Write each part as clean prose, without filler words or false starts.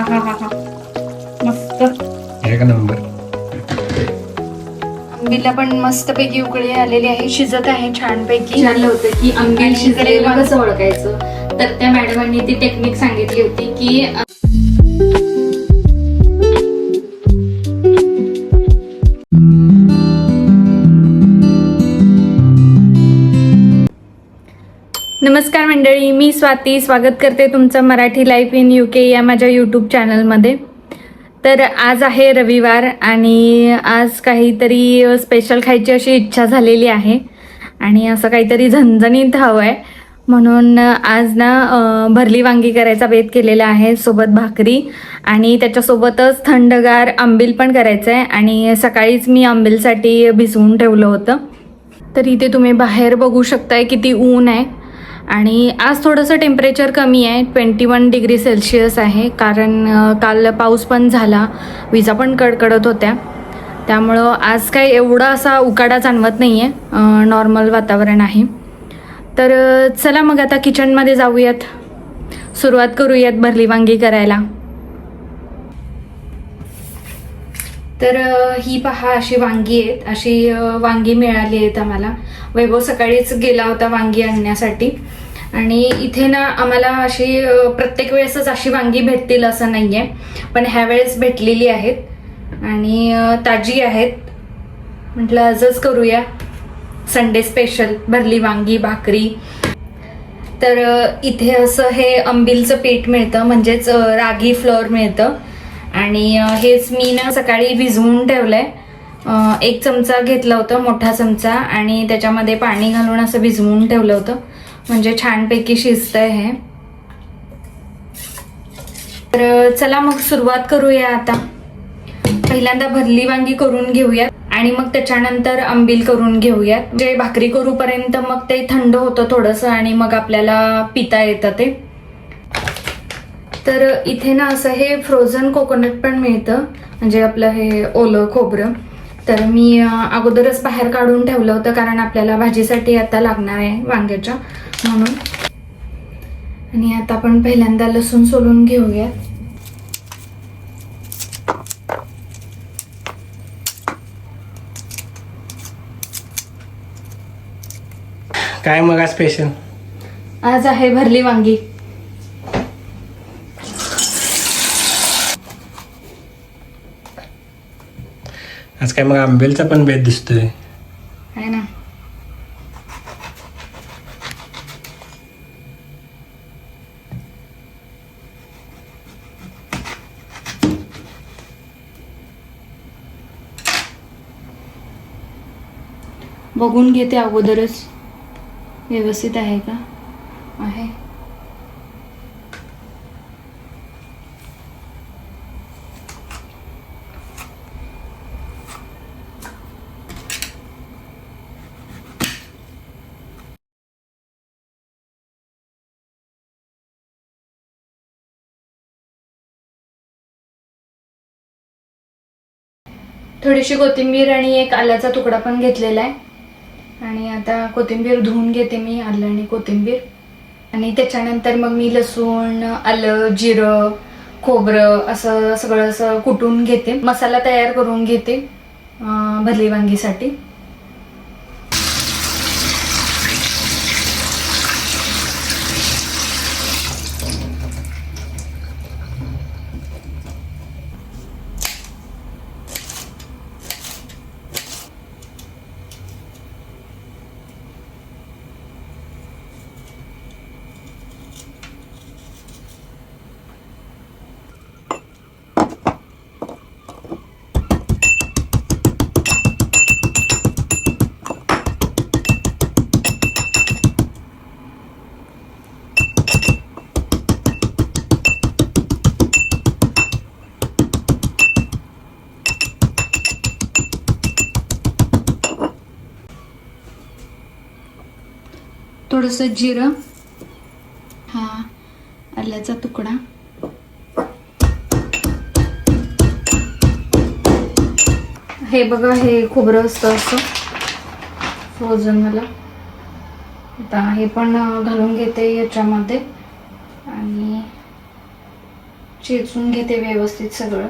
हा हा हा, मस्त. एक नंबर. आंबीला पण मस्त पैकी उकळी आलेली आहे, शिजत आहे छानपैकी. विचारलं होतं की आंबील आणि शिजलेलं कसं ओळखायचं, तर त्या मॅडमांनी ती टेक्निक सांगितली होती की नमस्कार मंडळी, मी स्वाती स्वागत करते तुमचं मराठी लाईफ इन UK या माझ्या यूट्यूब चॅनलमध्ये. तर आज आहे रविवार आणि आज काहीतरी स्पेशल खायची अशी इच्छा झालेली आहे आणि असं काहीतरी झणझणीत हवं आहे, म्हणून आज ना भरली वांगी करायचा बेत केलेला आहे, सोबत भाकरी आणि त्याच्यासोबतच थंडगार आंबील पण करायचं आहे. आणि सकाळीच मी आंबीलसाठी भिजवून ठेवलं होतं. तर इथे तुम्ही बाहेर बघू शकताय किती ऊन आहे आणि आज थोडंसं टेम्परेचर कमी आहे, 21 डिग्री सेल्सिअस आहे, कारण काल पाऊस पण झाला, विजा पण कडकडत होत्या, त्यामुळं आज काय एवढा असा उकाडा जाणवत नाही आहे, नॉर्मल वातावरण आहे. तर चला मग आता किचनमध्ये जाऊयात, सुरुवात करूयात भरली वांगी करायला. तर ही पहा अशी वांगी आहेत, अशी वांगी मिळाली आहेत आम्हाला. वैभव सकाळीच गेला होता वांगी आणण्यासाठी आणि इथे ना आम्हाला अशी प्रत्येक वेळेसच अशी वांगी भेटतील असं नाही आहे, पण ह्या वेळेस भेटलेली आहेत आणि ताजी आहेत. म्हटलं आजच करूया संडे स्पेशल भरली वांगी भाकरी. तर इथे असं हे आंबीलचं पीठ मिळतं, म्हणजेच रागी फ्लोअर मिळतं आणि हेच मी ना सकाळी भिजवून ठेवलंय. 1 चमचा घेतला होता, मोठा चमचा, आणि त्याच्यामध्ये पाणी घालून असं भिजवून ठेवलं होतं, म्हणजे छानपैकी शिजतंय हे. तर चला मग सुरुवात करूया. आता पहिल्यांदा भरली वांगी करून घेऊयात आणि मग त्याच्यानंतर आंबील करून घेऊयात. म्हणजे भाकरी करूपर्यंत मग ते थंड होतं थोडंसं आणि मग आपल्याला पिता येतं ते. तर इथे ना असं हे फ्रोझन कोकोनट पण मिळतं, म्हणजे आपलं हे ओलं खोबरं. तर मी अगोदरच बाहेर काढून ठेवलं होतं, कारण आपल्याला भाजीसाठी आता लागणार आहे वांग्याच्या म्हणून. आणि आता आपण पहिल्यांदा लसूण सोलून घेऊया. काय मग आज स्पेशल? आज आहे भरली वांगी. आज काय मग आंबेलचा पण बेत दिसतोय आहे ना. बघून घेते अगोदरच व्यवस्थित आहे का. आहे. थोडीशी कोथिंबीर आणि एक आल्याचा तुकडा पण घेतलेला आहे. आणि आता कोथिंबीर धुवून घेते मी, आलं आणि कोथिंबीर. आणि त्याच्यानंतर मग मी लसूण, आलं, जिरं, खोबरं असं सगळं असं कुटून घेते, मसाला तयार करून घेते भरली वांगीसाठी. थोडंसं जिरं, हा आल्याचा तुकडा, हे बघा हे खोबरं असतं असं फ्रोझन मला. आता हे पण घालून घेते याच्यामध्ये आणि चेचून घेते व्यवस्थित सगळं.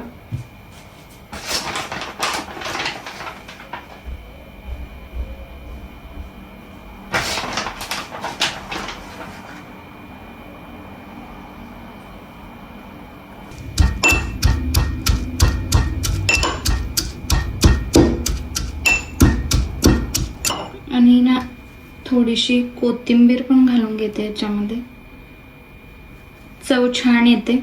आणि ना थोडीशी कोथिंबीर पण घालून घेते याच्यामध्ये, चव छान येते.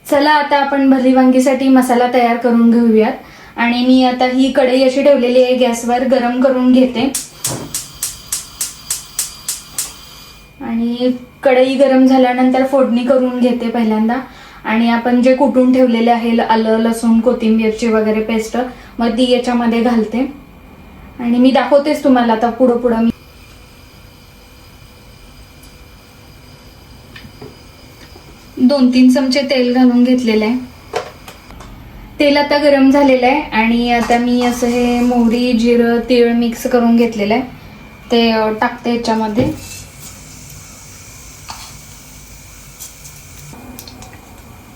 चला आता आपण भरली वांगीसाठी मसाला तयार करून घेऊयात. आणि मी आता ही कढई अशी ठेवलेली आहे गॅसवर, गरम करून घेते. आणि कढई गरम झाल्यानंतर फोडणी करून घेते पहिल्यांदा. आणि आपण जे कुटून ठेवलेले आहे आलं लसूण कोथिंबीरची वगैरे पेस्ट, मग ती याच्यामध्ये घालते. आणि मी दाखवतेच तुम्हाला आता पुढं मी 2-3 चमचे तेल घालून घेतलेलं आहे. तेल आता गरम झालेलं आहे. आणि आता मी असं हे मोहरी जिरं तीळ मिक्स करून घेतलेलं आहे, ते टाकते याच्यामध्ये.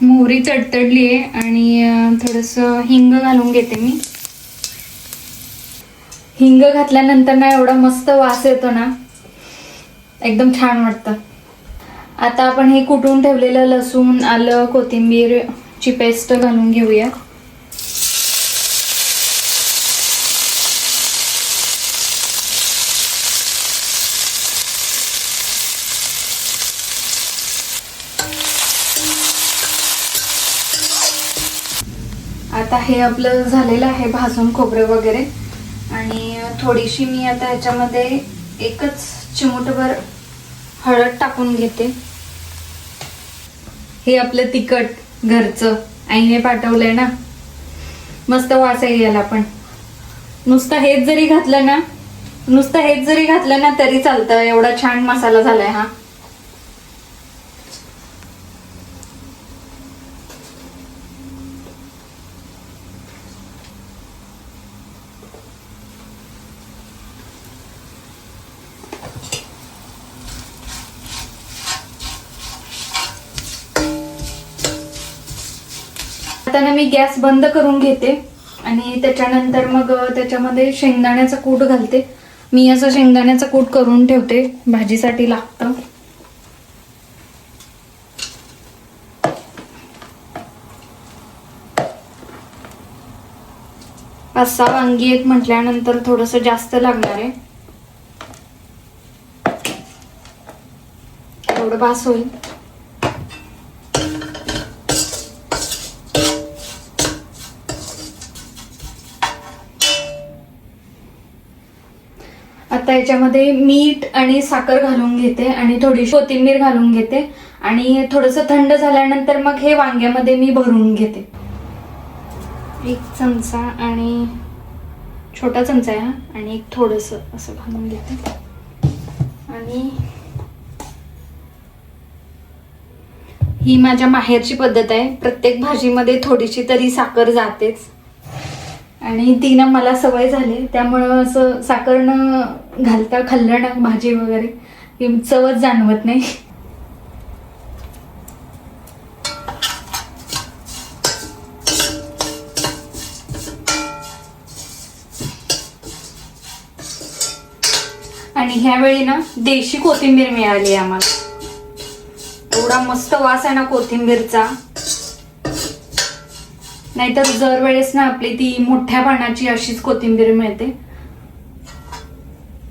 मोहरी तडतडली आहे आणि थोडंसं हिंग घालून घेते मी. हिंग घातल्यानंतर ना एवढा मस्त वास येतो ना, एकदम छान वाटतं. आता आपण हे कुटून ठेवलेलं लसूण आलं कोथिंबीरची पेस्ट घालून घेऊया. आता हे आपलं झालेलं आहे भाजून खोबरं वगैरे. आणि थोडीशी मी आता ह्याच्यामध्ये एकच चिमूटभर हळद टाकून घेते. हे आपलं तिखट घरचं आईने पाठवलंय ना, मस्त वास आहे याला. पण नुसतं हेच जरी घातलं ना तरी चालतं, एवढा छान मसाला झालाय हा. आता ना मी गॅस बंद करून घेते. आणि त्याच्यानंतर मग त्याच्यामध्ये शेंगदाण्याचं कूट घालते. मी असं शेंगदाण्याचं कूट करून ठेवते, भाजीसाठी लागतं. पाच 6 वांगी आहेत म्हटल्यानंतर थोडंसं जास्त लागणार आहे, एवढं बास होईल. आता याच्यामध्ये मीठ आणि साखर घालून घेते आणि थोडीशी कोथिंबीर घालून घेते. आणि थोडंसं थंड झाल्यानंतर मग हे वांग्यामध्ये मी भरून घेते. 1 चमचा आणि छोटा चमचा आहे हा, आणि एक थोडंसं असं घालून घेते. आणि ही माझ्या माहेरची पद्धत आहे, प्रत्येक भाजीमध्ये थोडीशी तरी साखर जातेच. आणि ती ना मला सवय झाली, त्यामुळं असं साखर न घालता खाल्लं ना भाजी वगैरे की चवच जाणवत नाही. आणि ह्यावेळी ना देशी कोथिंबीर मिळाली आम्हाला, एवढा मस्त वास आहे ना कोथिंबीरचा. नाहीतर दर वेळेस ना आपली ती मोठ्या पानाची अशीच कोथिंबीर मिळते,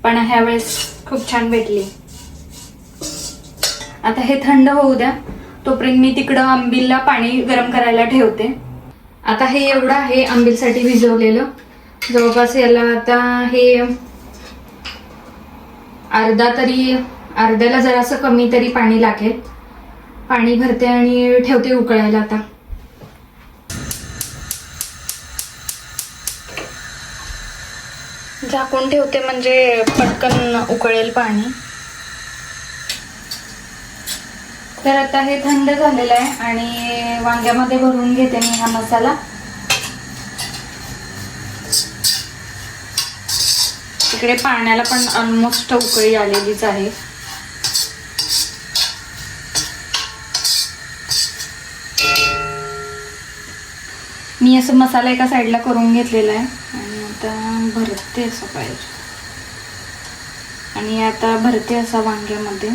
पण ह्या वेळेस खूप छान भेटली. आता हे थंड होऊ द्या, तोपर्यंत मी तिकडं आंबीलला पाणी गरम करायला ठेवते. आता हे एवढं आहे आंबीलसाठी भिजवलेलं, जवळपास याला आता हे अर्ध्याला जरासं कमी तरी पाणी लागेल. पाणी भरते आणि ठेवते उकळायला. आता झाकून ठेवते म्हणजे पटकन उकळेल पाणी. तर आता हे थंड झालेलं आहे आणि वांग्यामध्ये भरून घेते मी हा मसाला. इकडे पाण्याला पण ऑलमोस्ट उकळी आलेलीच आहे. मी असं मसाला एका साईडला करून घेतलेला आहे आणि आता भरते असं पाहिजे. आणि आता भरते असा वांग्यामध्ये.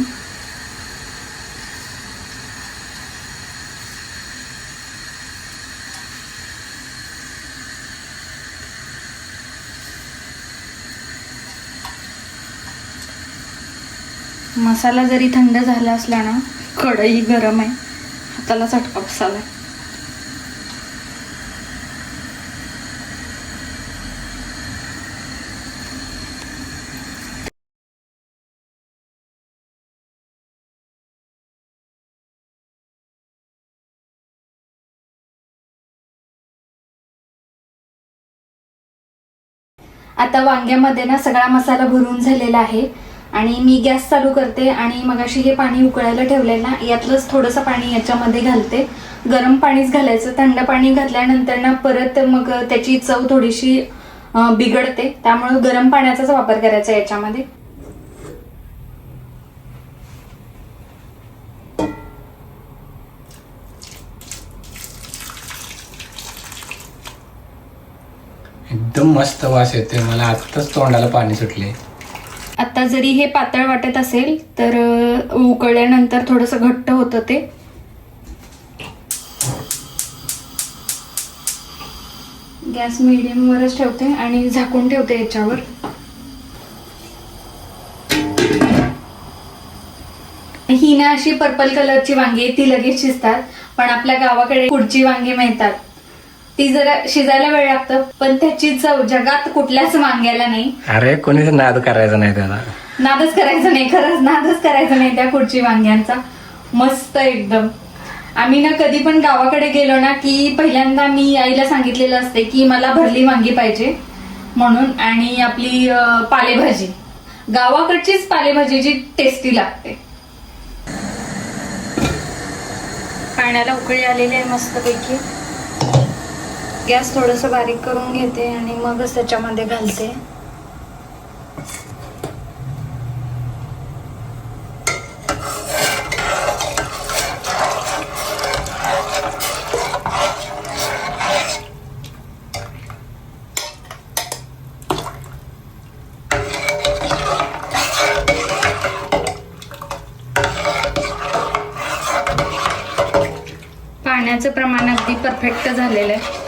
मसाला जरी थंड झाला असला ना, कढई गरम आहे, हाताला चटका बसाला. आता वांग्यामध्ये ना सगळा मसाला भरून झालेला आहे आणि मी गॅस चालू करते आणि मगाशी हे पाणी उकळायला ठेवलंय ना, यातलंच थोडंसं पाणी याच्यामध्ये घालते. गरम पाणीच घालायचं. थंड पाणी घातल्यानंतर ना परत मग त्याची चव थोडीशी बिघडते, त्यामुळे गरम पाण्याचाच वापर करायचा याच्यामध्ये. एकदम मस्त वास येते. मला आत्ताच तोंडाला पाणी सुटले. आता जरी हे पातळ वाटत असेल तर उकळल्यानंतर थोडंसं घट्ट होतं ते. गॅस मीडियम वरच ठेवते आणि झाकून ठेवते याच्यावर. ही ना अशी पर्पल कलरची वांगी ती लगेच शिजतात, पण आपल्या गावाकडे पुढची वांगी मिळतात ती जरा शिजायला वेळ लागतं, पण त्याची चव जगात कुठल्याच वांग्याला नाही. अरे कोणीच नाद करायचा नाही त्याला. नादच करायचं नाही, खरंच नादच करायचं नाही त्या कुडची वांग्यांचा. मस्त एकदम. आम्ही ना कधी पण गावाकडे गेलो ना की पहिल्यांदा मी आईला सांगितलेलं असते की मला भरली वांगी पाहिजे म्हणून, आणि आपली पालेभाजी, गावाकडचीच पालेभाजी जी टेस्टी लागते. पाण्याला उकळी आलेली आहे मस्तपैकी. गॅस थोडंसं बारीक करून घेते आणि मगच त्याच्यामध्ये घालते. पाण्याचं प्रमाण अगदी परफेक्ट झालेलं आहे.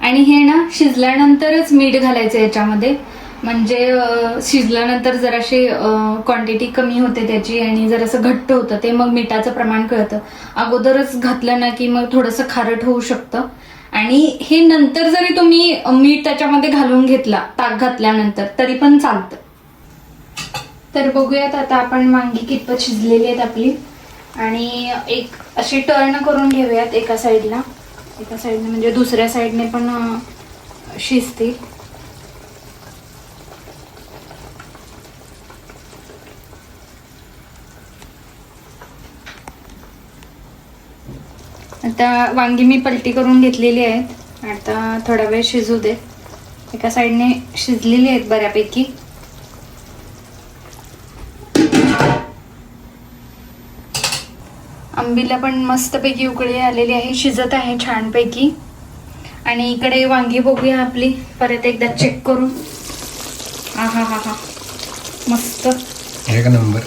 आणि हे ना शिजल्यानंतरच मीठ घालायचं याच्यामध्ये, म्हणजे शिजल्यानंतर जराशी क्वांटिटी कमी होते त्याची आणि जरासं घट्ट होतं ते, मग मिठाचं प्रमाण कळतं. अगोदरच घातलं ना की मग थोडंसं खारट होऊ शकतं. आणि हे नंतर जरी तुम्ही मीठ त्याच्यामध्ये घालून घेतला ताक घातल्यानंतर तरी पण चालतं. तर बघूयात आता आपण वांगी कितपत शिजलेली आहेत आपली. आणि एक अशी टर्न करून घेऊयात एका साईडला म्हणजे दुसऱ्या साईडने पण शिजतील. आता वांगी मी पलटी करून घेतलेली आहेत. आता थोडा वेळ शिजू दे. एका साईडने शिजलेली आहेत बऱ्यापैकी. आंबीला पण मस्तपैकी उकळी आलेली आहे, शिजत आहे छानपैकी. आणि इकडे वांगी बघूया आपली परत एकदा चेक करून. हा हा हा हा मस्त एक नंबर.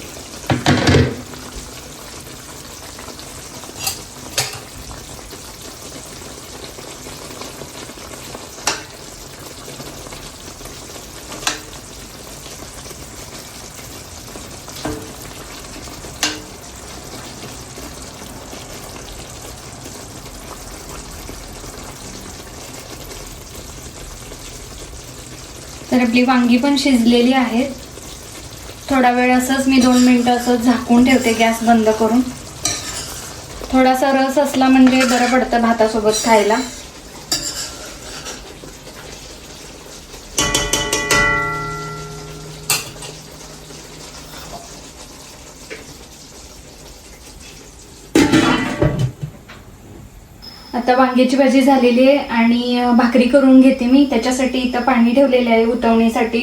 तर आपली वांगी पण शिजलेली आहेत. थोडा वेळ असंच मी 2 मिनिटं असंच झाकून ठेवते गॅस बंद करून. थोडासा रस असला म्हणजे बरं पडतं भातासोबत खायला. आता वांग्याची भाजी झालेली आहे आणि भाकरी करून घेते मी. त्याच्यासाठी इथं पाणी ठेवलेलं आहे उतवणीसाठी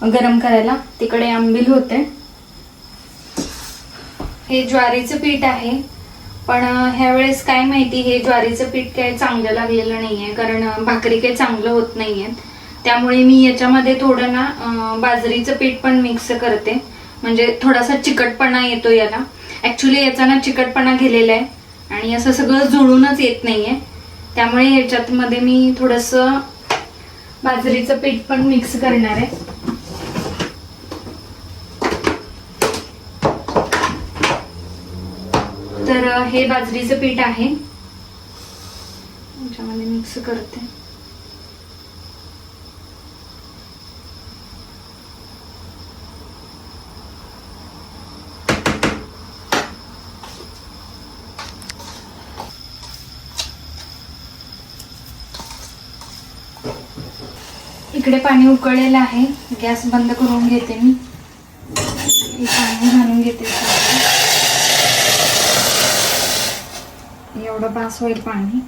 गरम करायला. तिकडे आंबील होते. हे ज्वारीचं पीठ आहे, पण ह्यावेळेस काय माहिती हे ज्वारीचं पीठ काय चांगलं लागलेलं नाही आहे, कारण भाकरी काही चांगलं होत नाही आहे. त्यामुळे मी याच्यामध्ये थोडं ना बाजरीचं पीठ पण मिक्स करते, म्हणजे थोडासा चिकटपणा येतो याला. ॲक्च्युली याचा ना चिकटपणा गेलेला आहे आणि असं सगळं जुळूनच येत नाहीये. त्यामुळे ह्याच्यामध्ये मी थोडंसं बाजरीचं पीठ पण मिक्स करणार आहे. तर हे बाजरीचं पीठ आहे, याच्यामध्ये मिक्स करते. इकडे पाणी उकळलेलं आहे. गॅस बंद करून घेते मी. पाणी घालून घेते. एवढं बास होईल पाणी.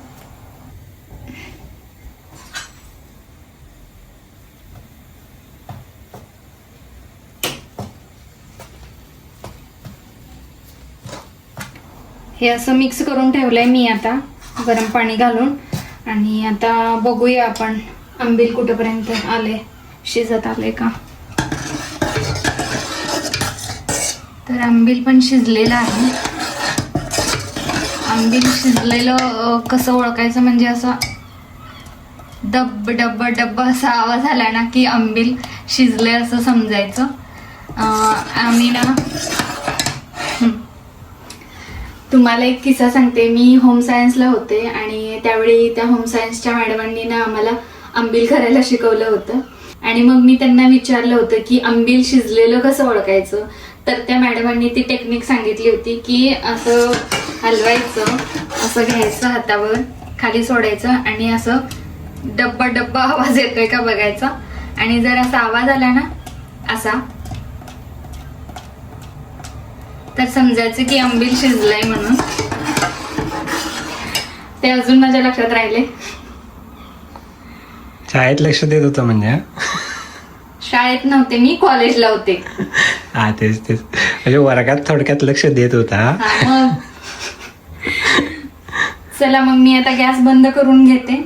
हे असं मिक्स करून ठेवलंय मी आता गरम पाणी घालून. आणि आता बघूया आपण आंबील कुठेपर्यंत आले, शिजत आले का. तर आंबील पण शिजलेलं आहे. आंबील शिजलेलं कसं ओळखायचं, म्हणजे असं डब डब डब असा आवाज आला ना की आंबील शिजले असं समजायचं. आम्ही ना तुम्हाला एक किस्सा सांगते. मी होम सायन्सला होते आणि त्यावेळी त्या होम सायन्सच्या मॅडमांनी ना आम्हाला आंबील करायला शिकवलं होतं. आणि मग मी त्यांना विचारलं होतं की आंबील शिजलेलं कसं ओळखायचं. तर त्या मॅडमांनी ती टेक्निक सांगितली होती की असं हलवायचं, असं घ्यायचं हातावर, खाली सोडायचं आणि असं डब्बा डब्बा आवाज येतोय का बघायचा. आणि जर असा आवाज आला ना असा, तर समजायचं की आंबील शिजलंय म्हणून. ते अजून माझ्या लक्षात राहिले. शाळेत लक्ष देत होतं म्हणजे? शाळेत नव्हते मी, कॉलेजला होते. हा तेच म्हणजे वर्गात थोडक्यात लक्ष देत होता. मग चला मग मी आता गॅस बंद करून घेते.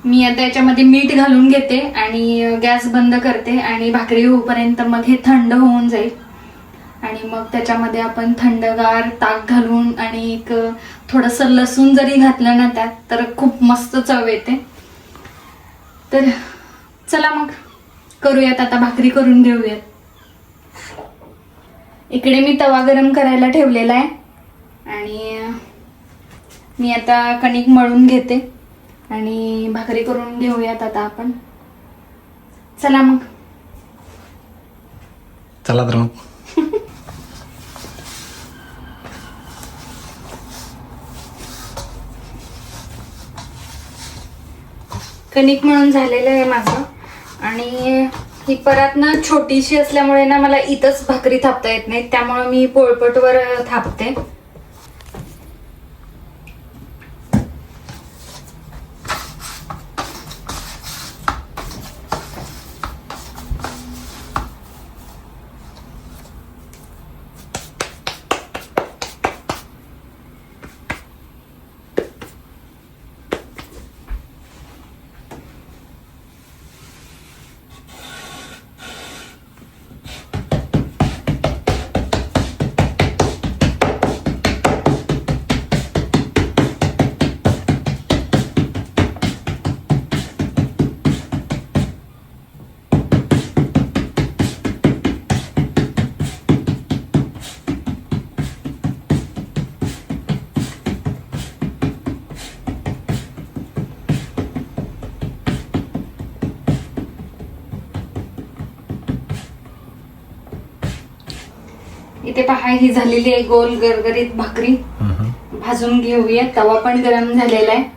मी आता याच्यामध्ये मीठ घालून घेते आणि गॅस बंद करते. आणि भाकरी होईपर्यंत मग हे थंड होऊन जाईल. आणि मग त्याच्यामध्ये आपण थंडगार ताक घालून आणि एक थोडंसं लसूण जरी घातलं ना त्यात, तर खूप मस्त चव येते. तर चला मग करूयात, आता भाकरी करून घेऊयात. इकडे मी तवा गरम करायला ठेवलेला आहे आणि मी आता कणिक मळून घेते आणि भाकरी करून घेऊयात आता आपण. चला मग. चला तर मग. कणिक मळून झालेलं आहे माझं. आणि ही परात ना छोटीशी असल्यामुळे ना मला इथंच भाकरी थापता येत नाही, त्यामुळे मी पोळपटवर थापते. इथे पहा ही झालेली आहे गोल गरगरीत भाकरी. भाजून घेऊया. तवा पण गरम झालेला आहे.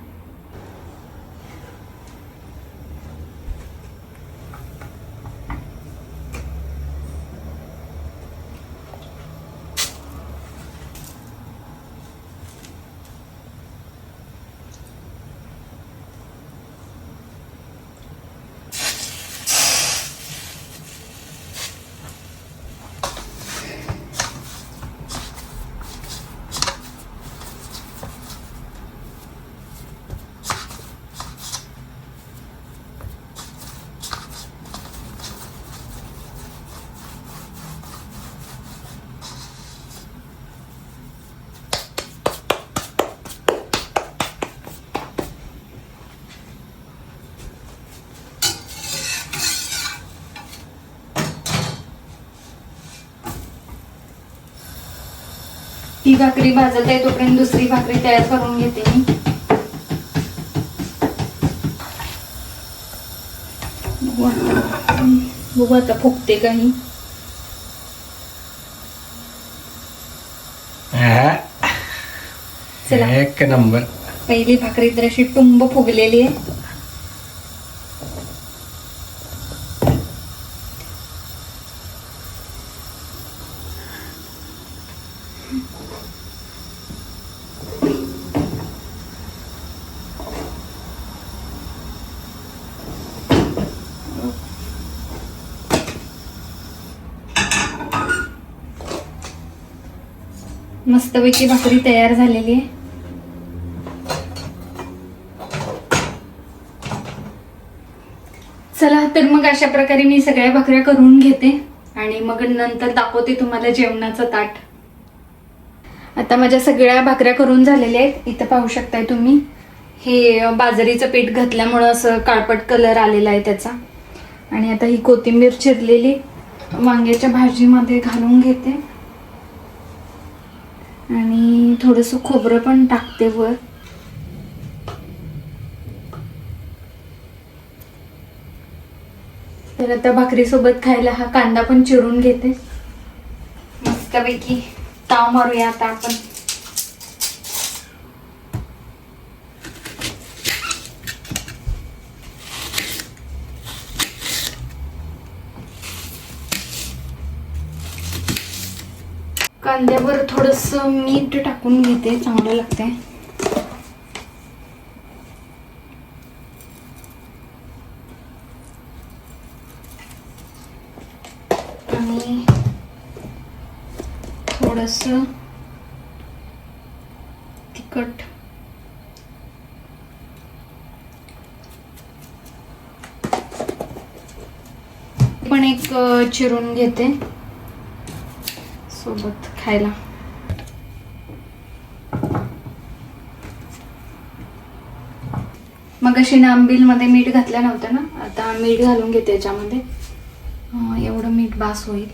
ही भाकरी भाजत आहे तोपर्यंत दुसरी भाकरी तयार करून घेते मी. बघू आता फुगते काही. चला, एक नंबर. पहिली भाकरी तर अशी टुंब फुगलेली आहे. मस्तपैकी भाकरी तयार झालेली आहे. चला तर मग अशा प्रकारे मी सगळ्या भाकऱ्या करून घेते आणि मग नंतर दाखवते तुम्हाला जेवणाचं ताट. आता माझ्या सगळ्या भाकऱ्या करून झालेल्या आहेत. इथं पाहू शकताय तुम्ही, हे बाजरीचं पीठ घातल्यामुळं असं काळपट कलर आलेला आहे त्याचा. आणि आता ही कोथिंबीर चिरलेली वांग्याच्या भाजीमध्ये घालून घेते आणि थोडंसं खोबरं पण टाकते वर. तर आता भाकरीसोबत खायला हा कांदा पण चिरून घेते. मस्तपैकी ताव मारूया आता आपण. कांद्यावर थोडंसं मीठ टाकून घेते, चांगलं लागतंय. आणि थोडंसं तिखट. पण एक चिरून घेते सोबत खायला. मग अशी आंबीलमध्ये मीठ घातलं नव्हतं ना, आता मीठ घालून घेते याच्यामध्ये. एवढं मीठ बास होईल.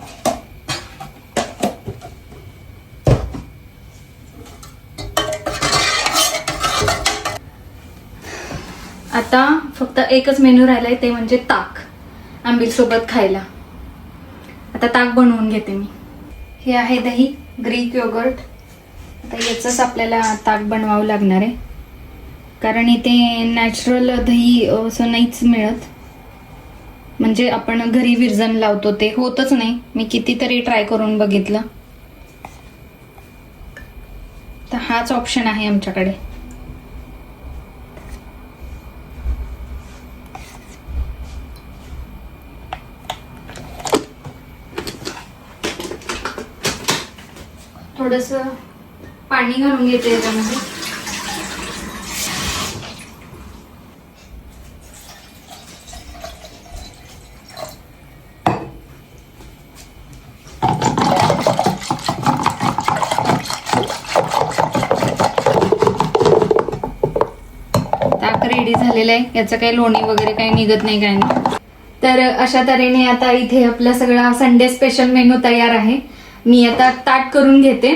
आता फक्त एकच मेनू राहिलाय, ते म्हणजे ताक आंबील सोबत खायला. आता ताक बनवून घेते मी. हे आहे दही, ग्रीक योगर्ट. आता याचंच आपल्याला ताक बनवावं लागणार आहे, कारण इथे नॅचरल दही असं नाहीच मिळत. म्हणजे आपण घरी विरजण लावतो ते होतच नाही. मी कितीतरी ट्राय करून बघितलं, तर हाच ऑप्शन आहे आमच्याकडे. थोडंसं पाणी घालून घेते याच्यामध्ये. ताक रेडी झालेलं आहे. याचं काही लोणी वगैरे काही निघत नाही, काय नाही. तर अशा तऱ्हेने आता इथे आपला सगळा संडे स्पेशल मेनू तयार आहे. मी आता ताट करून घेते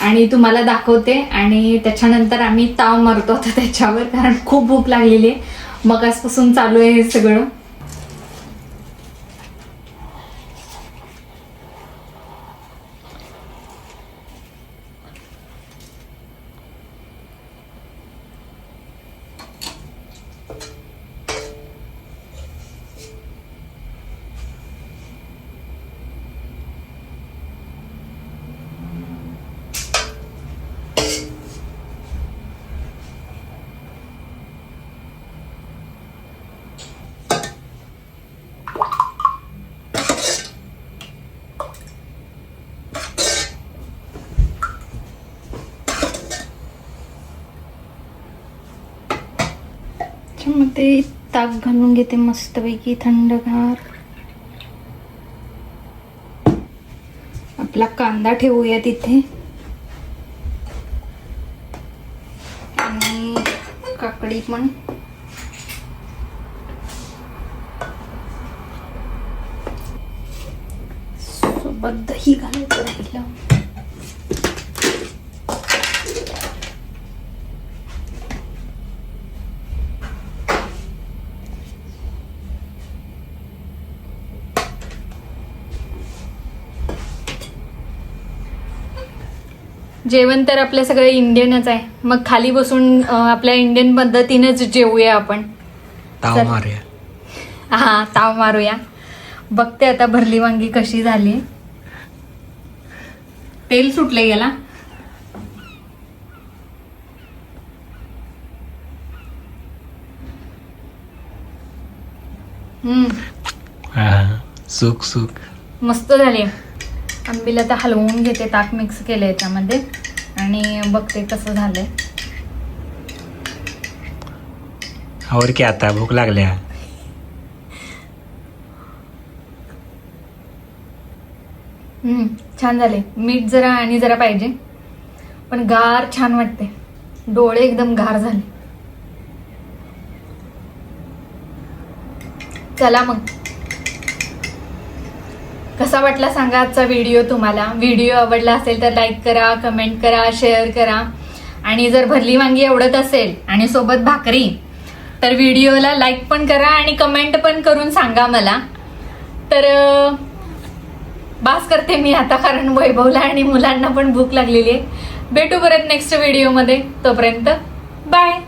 आणि तुम्हाला दाखवते आणि त्याच्यानंतर आम्ही ताव मारतो आता त्याच्यावर, कारण खूप भूक लागलेली आहे. मग आजपासून चालू आहे हे सगळं. मध्ये ताक घालून घेते मस्तपैकी थंडगार. आपला कांदा ठेवूया तिथे आणि काकडी पण. सोबत दही घालायचं राहिलं. जेवण तर आपलं सगळं इंडियनच आहे. मग खाली बसून आपल्या इंडियन पद्धतीनेच जेवूया आपण. ताव चल. मारूया. हा, ताव मारूया. बघते आता भरली वांगी कशी झाली. तेल सुटलंय याला. सुक सुक मस्त झाले. आंबीला तर हलवून घेते. ताक मिक्स केलंय त्यामध्ये आणि बघते कसं झालंय. आवर की आता भूक लागल्या. छान झाले. मीठ जरा आणि जरा पाहिजे, पण गार छान वाटते. डोळे एकदम गार झाले. चला मग, कसा वाटला सांगा आजचा व्हिडिओ तुम्हाला. व्हिडिओ आवडला असेल तर लाईक करा, कमेंट करा, शेअर करा. आणि जर भरली वांगी आवडत असेल आणि सोबत भाकरी, तर व्हिडिओला लाईक पण करा आणि कमेंट पण करून सांगा मला. तर बास करते मी आता, कारण वैभवला आणि मुलांना पण भूक लागलेली आहे. भेटू परत नेक्स्ट व्हिडिओमध्ये. तोपर्यंत बाय.